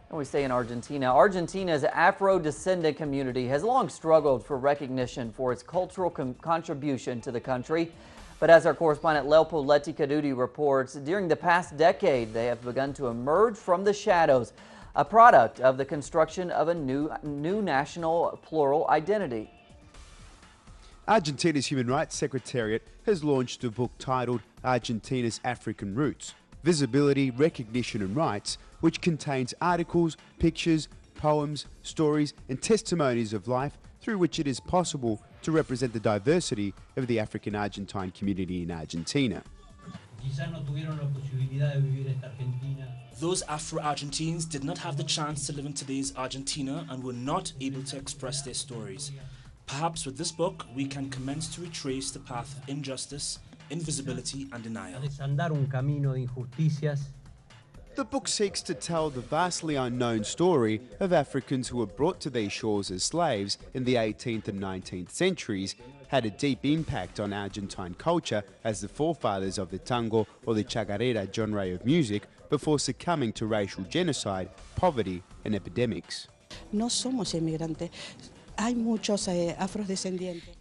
And we stay in Argentina. Argentina's Afro-descendant community has long struggled for recognition for its cultural contribution to the country. But as our correspondent Poblete reports, during the past decade, they have begun to emerge from the shadows, a product of the construction of a new national plural identity. Argentina's Human Rights Secretariat has launched a book titled Argentina's African Roots, Visibility, Recognition and Rights, which contains articles, pictures, poems, stories and testimonies of life through which it is possible to represent the diversity of the African-Argentine community in Argentina. Those Afro-Argentines did not have the chance to live in today's Argentina and were not able to express their stories. Perhaps with this book, we can commence to retrace the path of injustice, invisibility and denial. The book seeks to tell the vastly unknown story of Africans who were brought to these shores as slaves in the 18th and 19th centuries, had a deep impact on Argentine culture as the forefathers of the tango or the chacarera genre of music before succumbing to racial genocide, poverty and epidemics. No somos inmigrantes.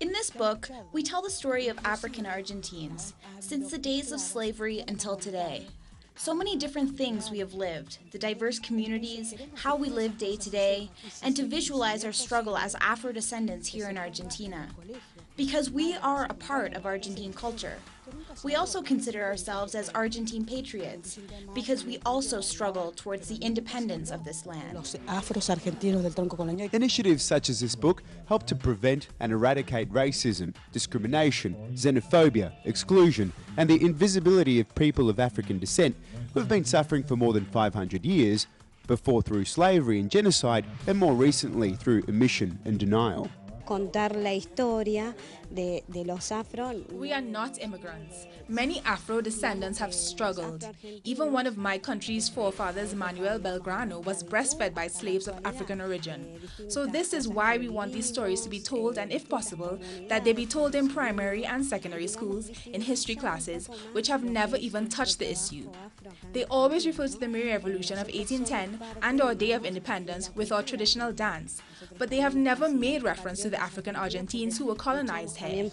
In this book, we tell the story of African-Argentines, since the days of slavery until today. So many different things we have lived, the diverse communities, how we live day to day, and to visualize our struggle as Afro-descendants here in Argentina. Because we are a part of Argentine culture. We also consider ourselves as Argentine patriots, because we also struggle towards the independence of this land. Initiatives such as this book help to prevent and eradicate racism, discrimination, xenophobia, exclusion, and the invisibility of people of African descent who have been suffering for more than 500 years, before through slavery and genocide, and more recently through omission and denial. We are not immigrants. Many Afro-descendants have struggled. Even one of my country's forefathers, Manuel Belgrano, was breastfed by slaves of African origin. So this is why we want these stories to be told, and if possible, that they be told in primary and secondary schools, in history classes, which have never even touched the issue. They always refer to the May Revolution of 1810 and our Day of Independence with our traditional dance, but they have never made reference to the African-Argentines who were colonized here.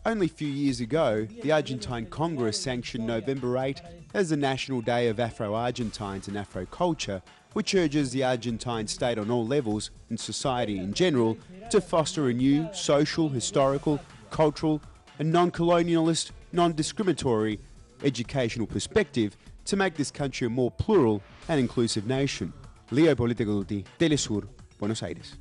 Only a few years ago, the Argentine Congress sanctioned November 8 as the National Day of Afro-Argentines and Afro-Culture, which urges the Argentine state on all levels, and society in general, to foster a new social, historical, cultural and non-colonialist, non-discriminatory educational perspective to make this country a more plural and inclusive nation. Poblete, teleSUR, Buenos Aires.